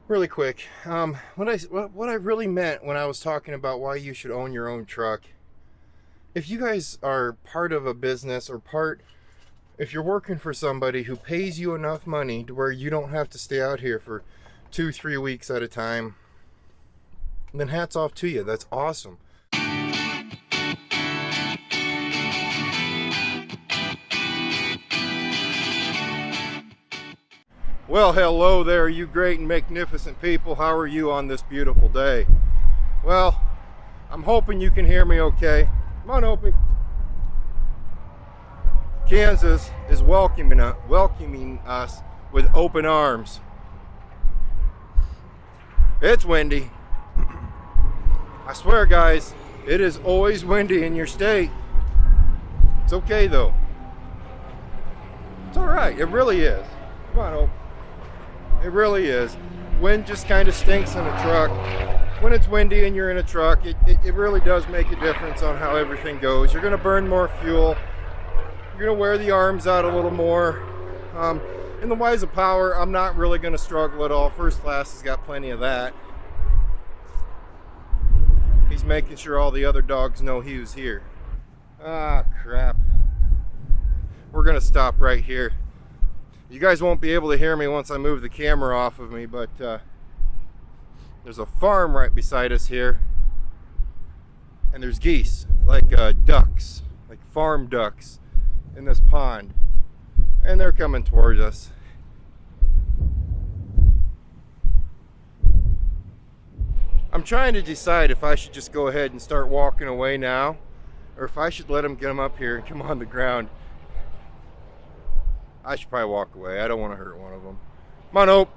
Really quick, what I really meant when I was talking about why you should own your own truck, if you guys are part of a business or if you're working for somebody who pays you enough money to where you don't have to stay out here for 2-3 weeks at a time, then hats off to you. That's awesome. Well, hello there, you great and magnificent people. How are you on this beautiful day? Well, I'm hoping you can hear me okay. Come on, Opie. Kansas is welcoming us with open arms. It's windy. I swear, guys, it is always windy in your state. It's okay, though. It's all right. It really is. Come on, Opie. It really is. Wind just kind of stinks in a truck. When it's windy and you're in a truck, it really does make a difference on how everything goes. You're going to burn more fuel. You're going to wear the arms out a little more. In the wise of power, I'm not really going to struggle at all. First class has got plenty of that. He's making sure all the other dogs know he was here. Ah, crap. We're going to stop right here. You guys won't be able to hear me once I move the camera off of me, but there's a farm right beside us here, and there's geese, like ducks, like farm ducks in this pond, and they're coming towards us. I'm trying to decide if I should just go ahead and start walking away now, or if I should let them get them up here and come on the ground. I should probably walk away. I don't want to hurt one of them. Come on, Ope.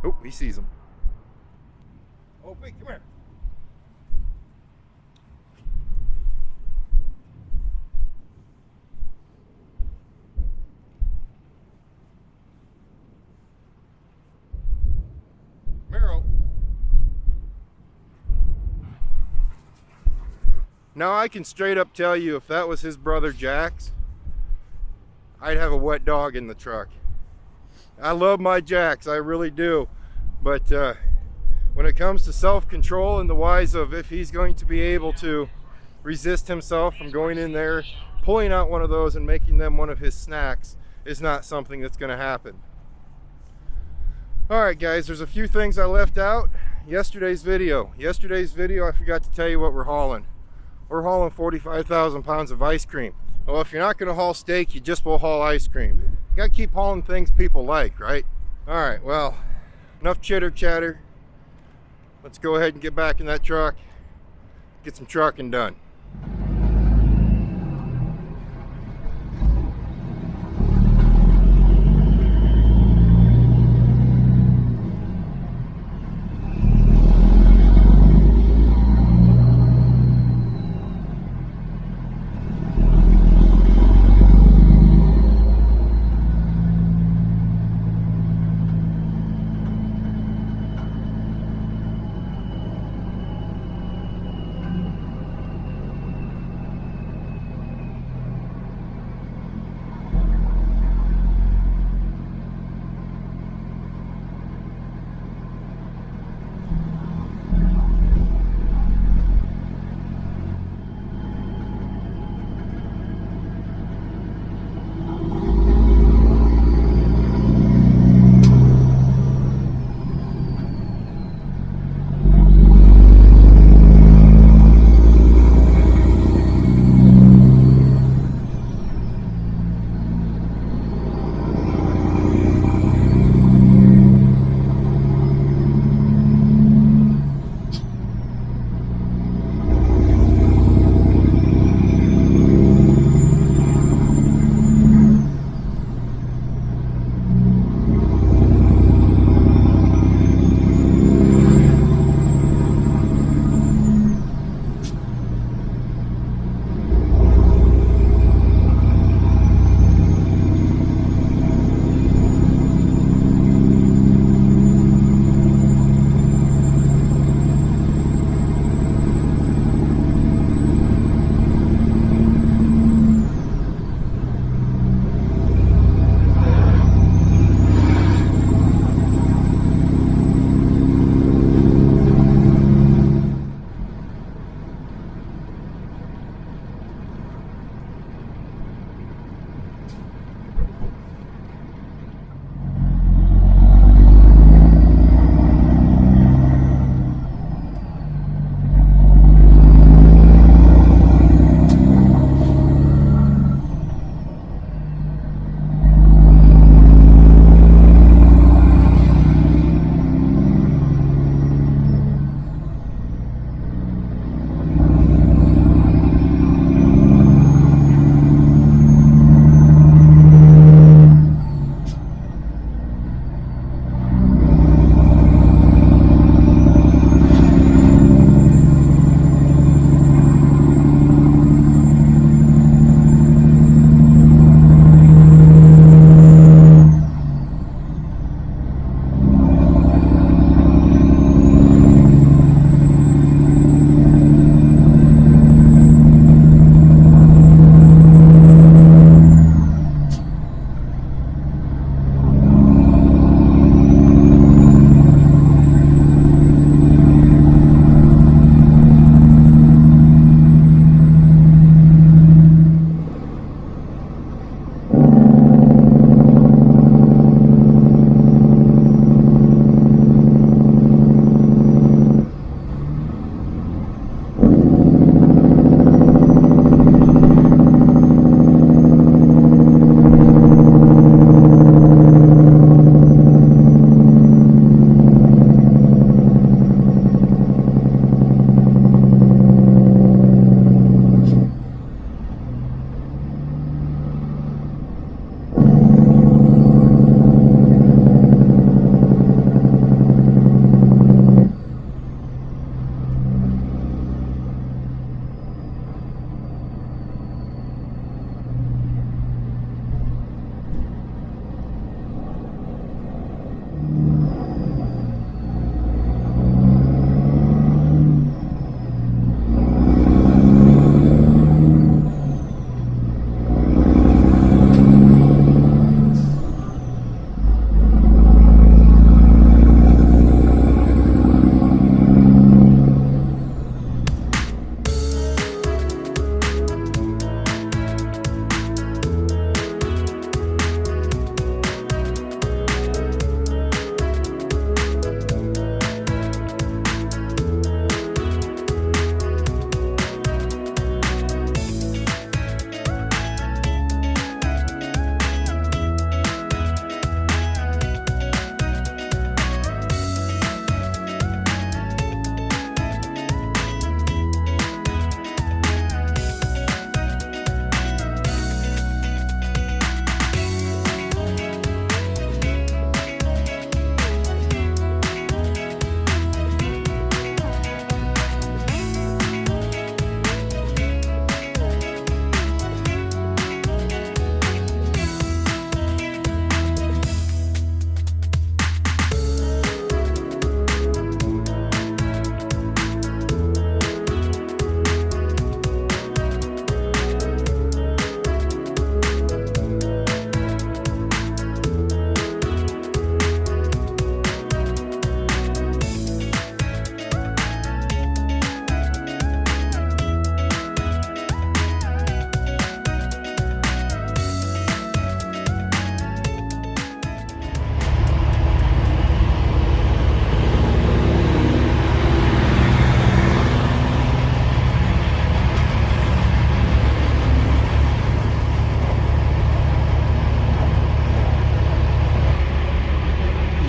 Oh, he sees him. Opie, come here. Meryl. Now I can straight up tell you, if that was his brother Jax, I'd have a wet dog in the truck. I love my Jax, I really do. But when it comes to self-control and the wise of if he's going to be able to resist himself from going in there, pulling out one of those and making them one of his snacks is not something that's going to happen. Alright guys, there's a few things I left out. Yesterday's video, I forgot to tell you what we're hauling. We're hauling 45,000 pounds of ice cream. Well, if you're not going to haul steak, you just will haul ice cream. You got to keep hauling things people like, right? All right, well, enough chitter chatter. Let's go ahead and get back in that truck, get some trucking done.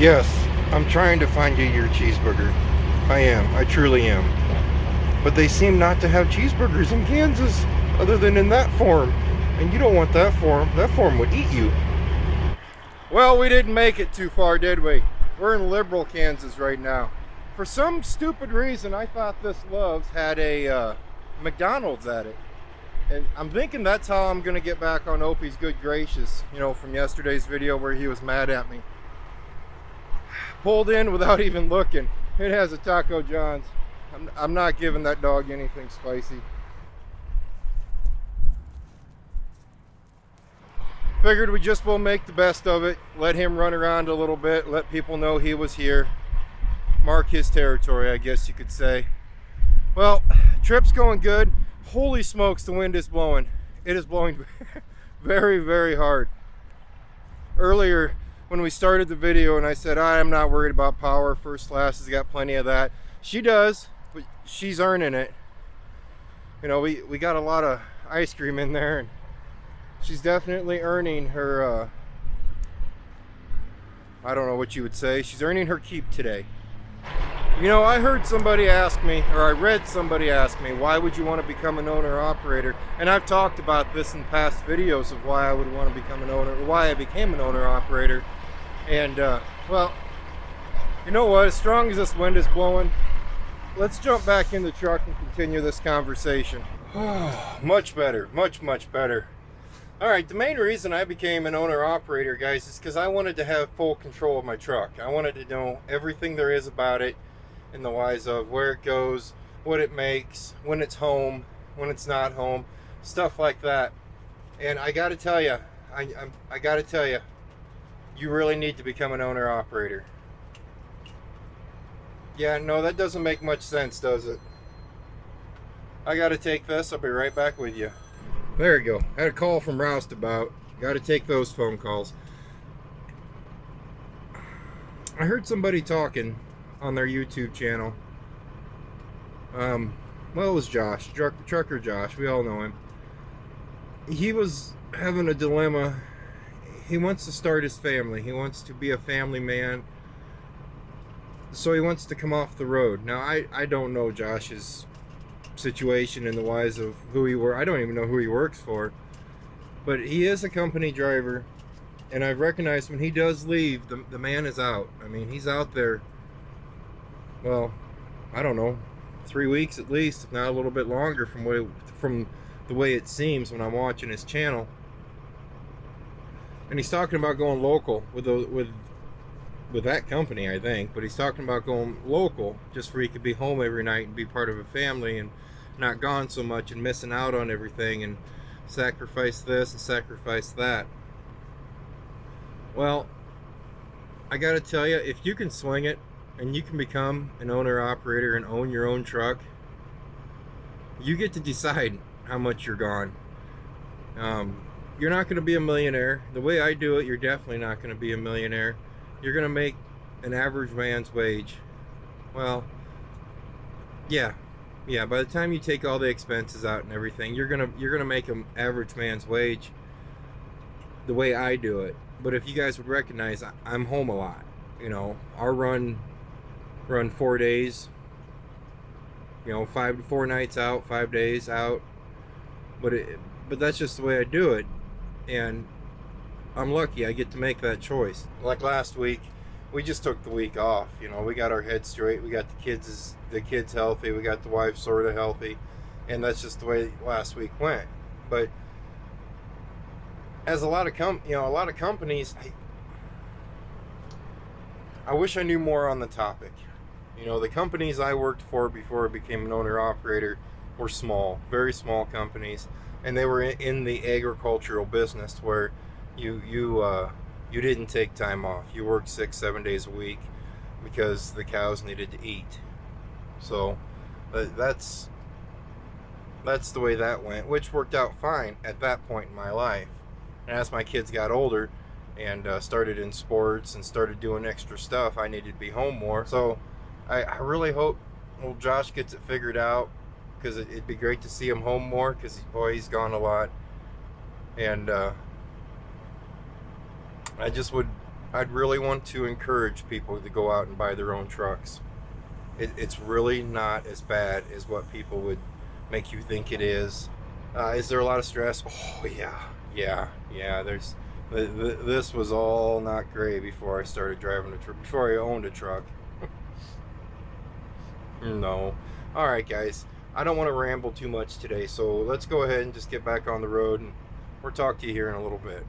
Yes, I'm trying to find you your cheeseburger. I am. I truly am. But they seem not to have cheeseburgers in Kansas other than in that form. And you don't want that form. That form would eat you. Well, we didn't make it too far, did we? We're in Liberal, Kansas right now. For some stupid reason, I thought this Love's had a McDonald's at it. And I'm thinking that's how I'm going to get back on Opie's good gracious, you know, from yesterday's video where he was mad at me. Pulled in without even looking. It has a Taco John's. I'm not giving that dog anything spicy. Figured we just will make the best of it. Let him run around a little bit. Let people know he was here. Mark his territory, I guess you could say. Well, trip's going good. Holy smokes, the wind is blowing. It is blowing very, very hard. Earlier, when we started the video and I said, I'm not worried about power, first class has got plenty of that. She does, but she's earning it. You know, we got a lot of ice cream in there, and she's definitely earning her, I don't know what you would say. She's earning her keep today. You know, I heard somebody ask me, or I read somebody ask me, why would you want to become an owner-operator? And I've talked about this in past videos of why I would want to become an owner, or why I became an owner-operator. And, well, you know what? As strong as this wind is blowing, let's jump back in the truck and continue this conversation. Much better, much better. All right, the main reason I became an owner-operator, guys, is because I wanted to have full control of my truck. I wanted to know everything there is about it, in the wise of where it goes, what it makes, when it's home, when it's not home, stuff like that. And I got to tell you, I got to tell you, you really need to become an owner-operator. Yeah, no, that doesn't make much sense, does it? I got to take this. I'll be right back with you. There you go. Had a call from Roustabout. Got to take those phone calls. I heard somebody talking on their YouTube channel. Well, it was Josh, Trucker Josh. We all know him. He was having a dilemma. He wants to start his family. He wants to be a family man. So he wants to come off the road. Now, I don't know Josh's situation in the wise of who he works. I don't even know who he works for. But he is a company driver. And I've recognized when he does leave, the man is out. I mean, he's out there, well, I don't know, 3 weeks at least, if not a little bit longer from the way it seems when I'm watching his channel. And he's talking about going local with that company, I think. But he's talking about going local just where he could be home every night and be part of a family and not gone so much and missing out on everything and sacrifice this and sacrifice that. Well, I gotta tell you, if you can swing it and you can become an owner-operator and own your own truck, you get to decide how much you're gone. You're not going to be a millionaire. The way I do it, you're definitely not going to be a millionaire. You're going to make an average man's wage. Well, yeah, by the time you take all the expenses out and everything, you're gonna make an average man's wage the way I do it. But if you guys would recognize, I'm home a lot. You know, I'll run 4 days, you know, 4 nights out, 5 days out, but that's just the way I do it. And I'm lucky I get to make that choice. Like last week, we just took the week off. You know, we got our heads straight, we got the kids healthy, we got the wife sort of healthy, and that's just the way last week went. But as a lot of companies, I wish I knew more on the topic. You know, the companies I worked for before I became an owner-operator were small, very small companies, and they were in the agricultural business where you didn't take time off. You worked 6-7 days a week because the cows needed to eat. So that's the way that went, which worked out fine at that point in my life. And as my kids got older and started in sports and started doing extra stuff, I needed to be home more. So I really hope old Josh gets it figured out, because it'd be great to see him home more, because boy, he's gone a lot. And I just would I'd really want to encourage people to go out and buy their own trucks. It's really not as bad as what people would make you think it is. Is there a lot of stress? Oh yeah. This was all not great before I started driving a truck. Before I owned a truck. No. All right, guys. I don't want to ramble too much today, so let's go ahead and just get back on the road, and we'll talk to you here in a little bit.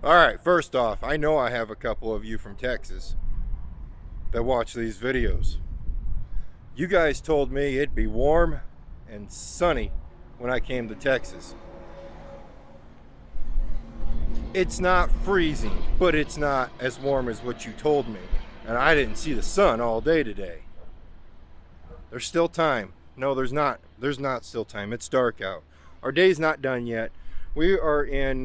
Alright, first off, I know I have a couple of you from Texas that watch these videos. You guys told me it'd be warm and sunny when I came to Texas. It's not freezing, but it's not as warm as what you told me. And I didn't see the sun all day today. There's still time. No, there's not. There's not still time. It's dark out. Our day's not done yet. We are in,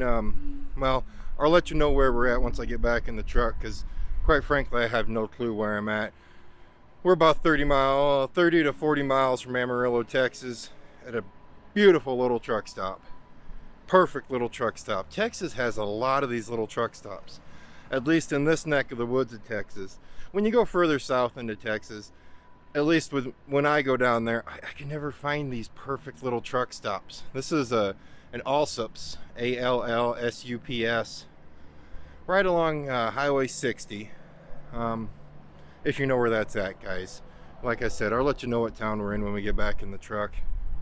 well, I'll let you know where we're at once I get back in the truck, because quite frankly, I have no clue where I'm at. We're about 30 to 40 miles from Amarillo, Texas, at a beautiful little truck stop. Perfect little truck stop. Texas has a lot of these little truck stops, at least in this neck of the woods of Texas. When you go further south into Texas, at least when I go down there, I can never find these perfect little truck stops. This is an Allsups, Allsups, right along Highway 60. If you know where that's at, guys. Like I said, I'll let you know what town we're in when we get back in the truck.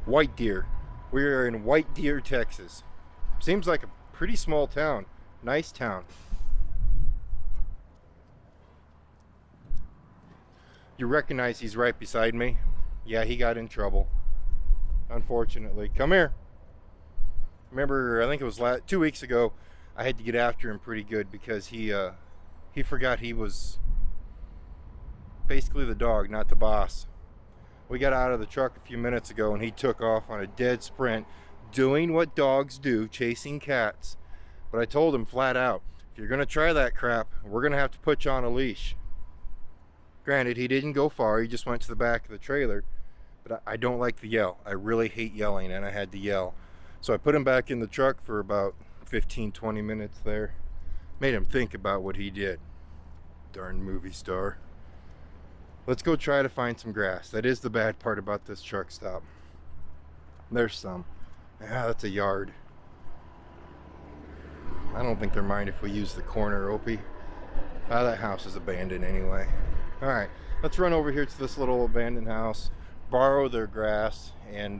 White Deer. We are in White Deer, Texas. Seems like a pretty small town. Nice town. You recognize he's right beside me? Yeah, he got in trouble. Unfortunately. Come here. Remember, I think it was 2 weeks ago, I had to get after him pretty good because he forgot he was basically the dog, not the boss. We got out of the truck a few minutes ago and he took off on a dead sprint, doing what dogs do, chasing cats. But I told him flat out, if you're gonna try that crap, we're gonna have to put you on a leash. Granted, he didn't go far, he just went to the back of the trailer, but I don't like the yell. I really hate yelling, and I had to yell. So I put him back in the truck for about 15-20 minutes there. Made him think about what he did. Darn movie star. Let's go try to find some grass. That is the bad part about this truck stop. There's some. Yeah, that's a yard. I don't think they'll mind if we use the corner, Opie. That house is abandoned anyway. Alright, let's run over here to this little abandoned house, borrow their grass, and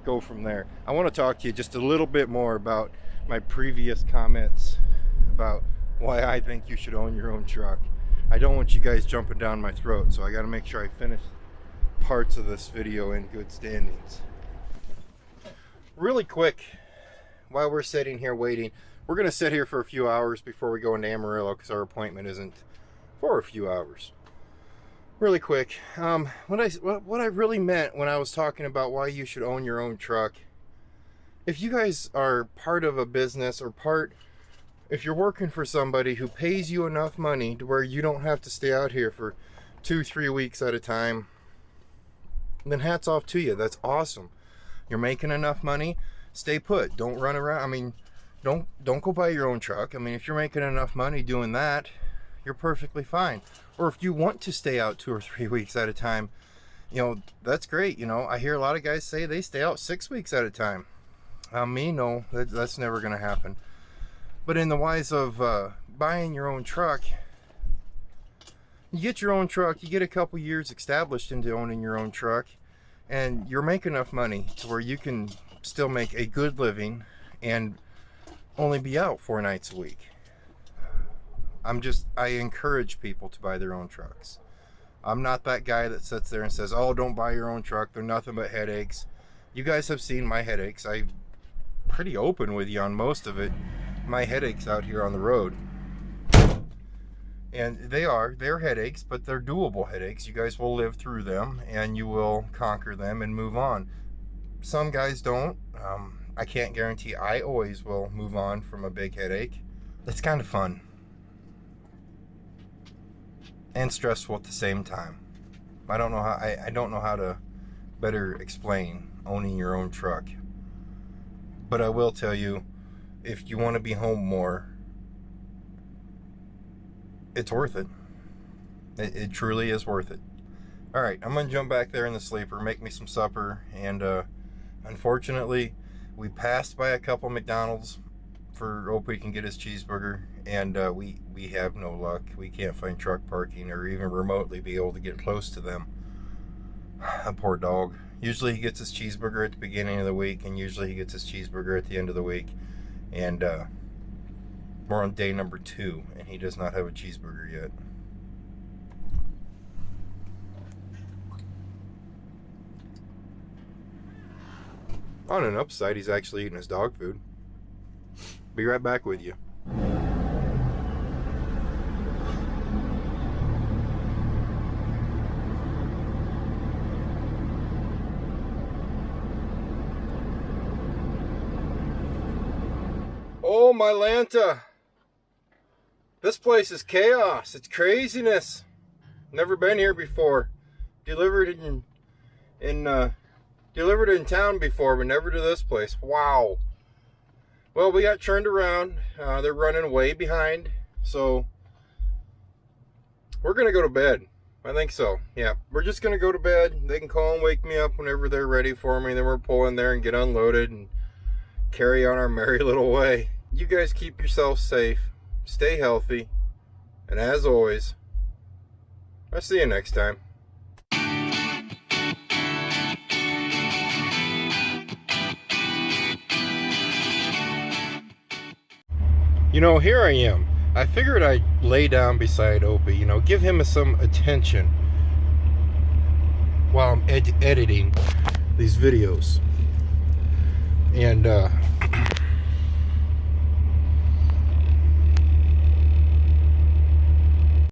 go from there. I want to talk to you just a little bit more about my previous comments about why I think you should own your own truck. I don't want you guys jumping down my throat, so I got to make sure I finish parts of this video in good standings. Really quick, while we're sitting here waiting, we're going to sit here for a few hours before we go into Amarillo because our appointment isn't for a few hours. Really quick, what I really meant when I was talking about why you should own your own truck, if you guys are part of a business or if you're working for somebody who pays you enough money to where you don't have to stay out here for 2-3 weeks at a time, then hats off to you. That's awesome. You're making enough money, stay put. Don't run around. I mean, don't go buy your own truck. I mean, if you're making enough money doing that, you're perfectly fine. Or if you want to stay out 2 or 3 weeks at a time, you know, that's great. You know, I hear a lot of guys say they stay out 6 weeks at a time. Me, no, that's never going to happen. But in the wise of buying your own truck, you get your own truck, you get a couple years established into owning your own truck, and you're making enough money to where you can still make a good living and only be out 4 nights a week. I encourage people to buy their own trucks. I'm not that guy that sits there and says, oh, don't buy your own truck, they're nothing but headaches. You guys have seen my headaches. I'm pretty open with you on most of it. My headaches out here on the road. And they're headaches, but they're doable headaches. You guys will live through them and you will conquer them and move on. Some guys don't. I can't guarantee I always will move on from a big headache. It's kind of fun. And stressful at the same time. I don't know how to better explain owning your own truck. But I will tell you, if you want to be home more, it's worth it. It truly is worth it. Alright, I'm going to jump back there in the sleeper, make me some supper, and unfortunately, we passed by a couple McDonald's for Opie can get his cheeseburger, and we have no luck. We can't find truck parking or even remotely be able to get close to them. A poor dog. Usually he gets his cheeseburger at the beginning of the week, and usually he gets his cheeseburger at the end of the week. And we're on day number 2, and he does not have a cheeseburger yet. On an upside, he's actually eating his dog food. Be right back with you. Oh, my Lanta. This place is chaos. It's craziness. Never been here before. Delivered in town before, but never to this place. Wow. Well, we got turned around. They're running way behind. So we're going to go to bed. I think so. Yeah, we're just going to go to bed. They can call and wake me up whenever they're ready for me. Then we're pull in there and get unloaded and carry on our merry little way. You guys keep yourself safe. Stay healthy. And as always, I'll see you next time. You know, here I am. I figured I'd lay down beside Opie, you know, give him some attention while I'm editing these videos. And